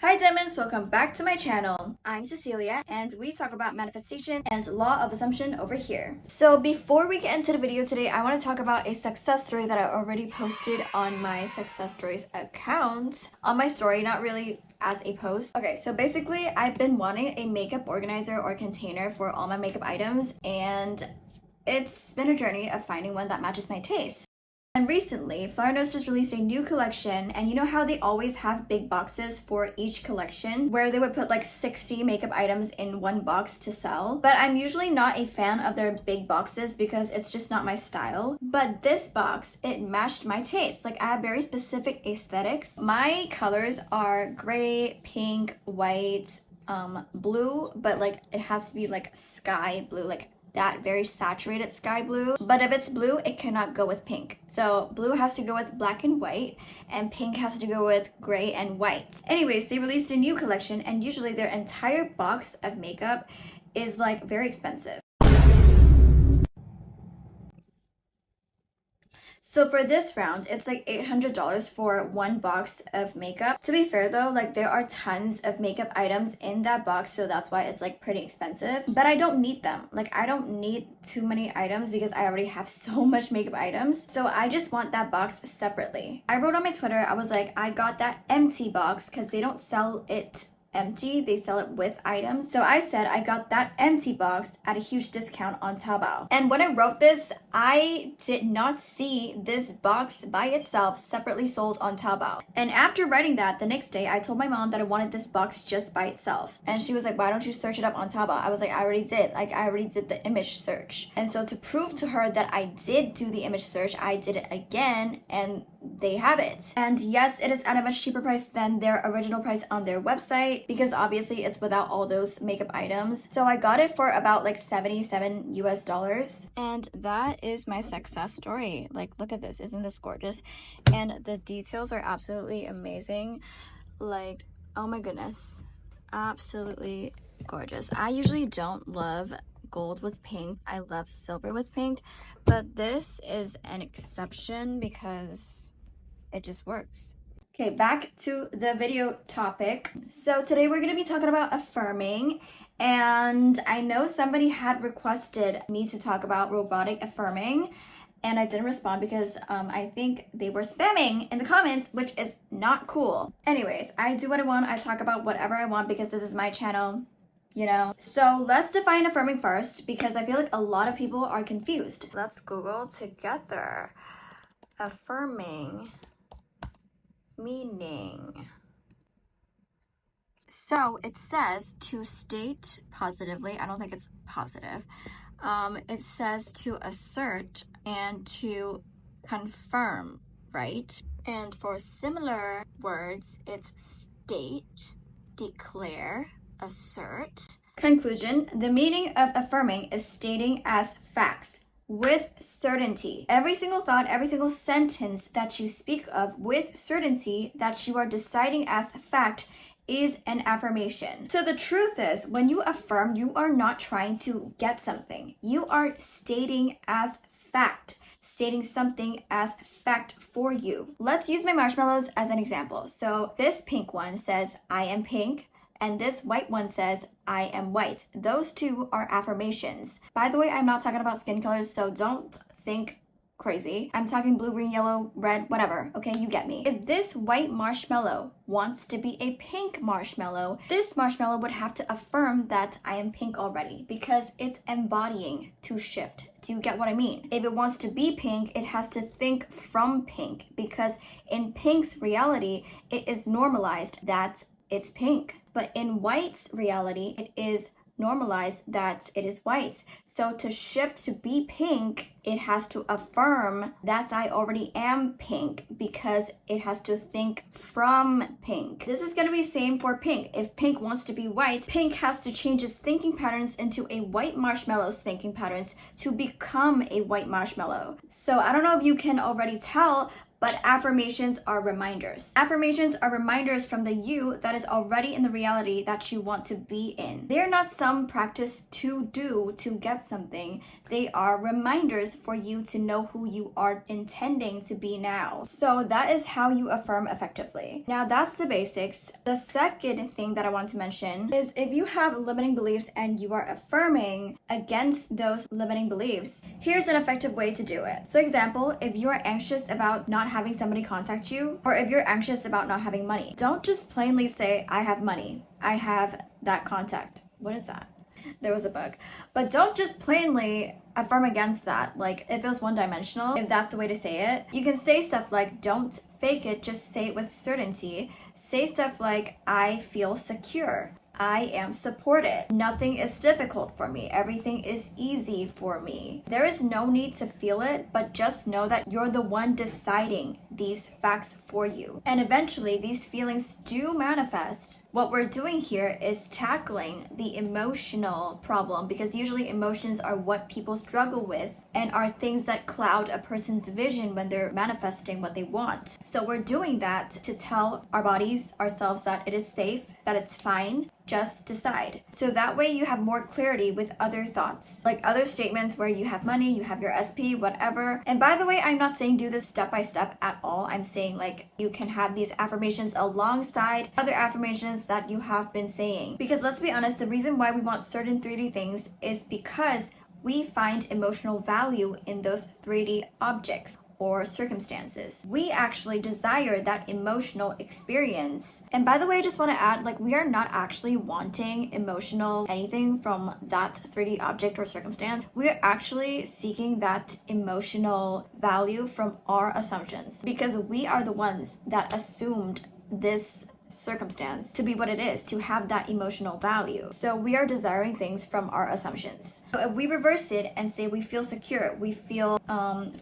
Hi diamonds, welcome back to my channel. I'm Cecilia and we talk about manifestation and law of assumption over here. So before we get into the video today, I want to talk about a success story that I already posted on my success stories account on my story, not really as a post. Okay, so basically I've been wanting a makeup organizer or container for all my makeup items, and it's been a journey of finding one that matches my taste. And recently, Flower Notes just released a new collection, and you know how they always have big boxes for each collection where they would put like 60 makeup items in one box to sell? But I'm usually not a fan of their big boxes because it's just not my style. But this box, it matched my taste. Like, I have very specific aesthetics. My colors are gray, pink, white, blue, but like it has to be like sky blue, like that very saturated sky blue. But if it's blue, it cannot go with pink. So blue has to go with black and white, and pink has to go with gray and white. Anyways, they released a new collection, and usually their entire box of makeup is like very expensive. So for this round, it's like $800 for one box of makeup. To be fair though, like there are tons of makeup items in that box, so that's why it's like pretty expensive. But I don't need them. Like, I don't need too many items because I already have so much makeup items. So I just want that box separately. I wrote on my Twitter, I was like, I got that empty box because they don't sell it empty, they sell it with items. So I said I got that empty box at a huge discount on Taobao. And when I wrote this, I did not see this box by itself separately sold on Taobao. And after writing that, the next day I told my mom that I wanted this box just by itself, and she was like, why don't you search it up on Taobao? I was like, I already did. Like, I already did the image search. And so to prove to her that I did do the image search, I did it again, and they have it. And yes, it is at a much cheaper price than their original price on their website, because obviously it's without all those makeup items. So I got it for about like $77 US. And that is my success story. Like, look at this. Isn't this gorgeous? And the details are absolutely amazing. Like, oh my goodness, absolutely gorgeous. I usually don't love gold with pink. I love silver with pink, but this is an exception because it just works. Okay, back to the video topic. So today we're going to be talking about affirming, and I know somebody had requested me to talk about robotic affirming, and I didn't respond because I think they were spamming in the comments, which is not cool. Anyways, I do what I want. I talk about whatever I want because this is my channel, you know. So let's define affirming first, because I feel like a lot of people are confused. Let's Google together. Affirming meaning. So it says to state positively. I don't think it's positive. It says to assert and to confirm, right? And for similar words, it's state, declare, assert. Conclusion: the meaning of affirming is stating as facts with certainty. Every single thought, every single sentence that you speak of with certainty that you are deciding as fact is an affirmation. So the truth is, when you affirm, you are not trying to get something. You are stating as fact, stating something as fact for you. Let's use my marshmallows as an example. So this pink one says, I am pink. And this white one says, I am white. Those two are affirmations. By the way, I'm not talking about skin colors, so don't think crazy. I'm talking blue, green, yellow, red, whatever. Okay, you get me. If this white marshmallow wants to be a pink marshmallow, this marshmallow would have to affirm that I am pink already, because it's embodying to shift. Do you get what I mean? If it wants to be pink, it has to think from pink, because in pink's reality, it is normalized that it's pink. But in white's reality, it is normalized that it is white. So to shift to be pink, it has to affirm that I already am pink, because it has to think from pink. This is going to be same for pink. If pink wants to be white, pink has to change its thinking patterns into a white marshmallow's thinking patterns to become a white marshmallow. So I don't know if you can already tell, but affirmations are reminders. Affirmations are reminders from the you that is already in the reality that you want to be in. They are not some practice to do to get something. They are reminders for you to know who you are intending to be now. So that is how you affirm effectively. Now that's the basics. The second thing that I want to mention is if you have limiting beliefs and you are affirming against those limiting beliefs, here's an effective way to do it. So example, if you are anxious about not having somebody contact you, or if you're anxious about not having money, don't just plainly say, I have money, I have that contact. What is that? There was a bug. But don't just plainly affirm against that. Like, it feels one-dimensional, if that's the way to say it. You can say stuff like, don't fake it, just say it with certainty. Say stuff like, I feel secure. I am supported. Nothing is difficult for me. Everything is easy for me. There is no need to feel it, but just know that you're the one deciding these facts for you. And eventually, these feelings do manifest. What we're doing here is tackling the emotional problem, because usually emotions are what people struggle with and are things that cloud a person's vision when they're manifesting what they want. So we're doing that to tell our bodies, ourselves, that it is safe, that it's fine, just decide. So that way you have more clarity with other thoughts, like other statements where you have money, you have your SP, whatever. And by the way, I'm not saying do this step by step at all. I'm saying like you can have these affirmations alongside other affirmations that you have been saying. Because let's be honest, the reason why we want certain 3D things is because we find emotional value in those 3D objects or circumstances. We actually desire that emotional experience. And by the way, I just want to add, like, we are not actually wanting emotional anything from that 3D object or circumstance. We are actually seeking that emotional value from our assumptions, because we are the ones that assumed this circumstance to be what it is, to have that emotional value. So we are desiring things from our assumptions. So if we reverse it and say we feel secure, we feel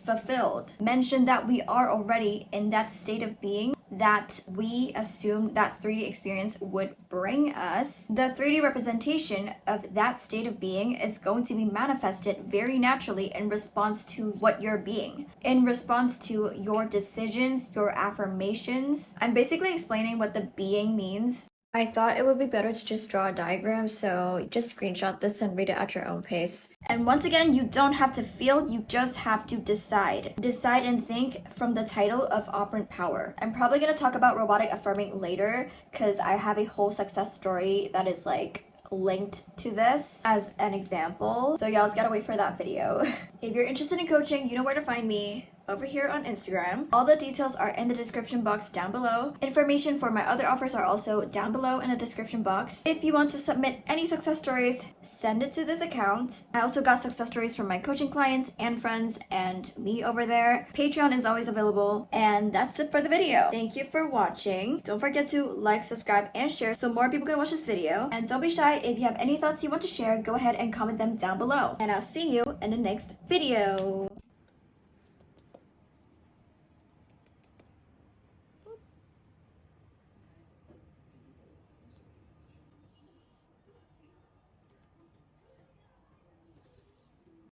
fulfilled, mention that we are already in that state of being that we assumed that 3D experience would bring us, the 3D representation of that state of being is going to be manifested very naturally in response to what you're being, in response to your decisions, your affirmations. I'm basically explaining what the being means. I thought it would be better to just draw a diagram, so just screenshot this and read it at your own pace. And once again, you don't have to feel, you just have to decide. Decide and think from the title of Operant Power. I'm probably going to talk about robotic affirming later because I have a whole success story that is like linked to this as an example. So y'all just gotta wait for that video. If you're interested in coaching, you know where to find me. Over here on Instagram. All the details are in the description box down below. Information for my other offers are also down below in the description box. If you want to submit any success stories, send it to this account. I also got success stories from my coaching clients and friends and me over there. Patreon is always available. And that's it for the video. Thank you for watching. Don't forget to like, subscribe, and share so more people can watch this video. And don't be shy, if you have any thoughts you want to share, go ahead and comment them down below. And I'll see you in the next video.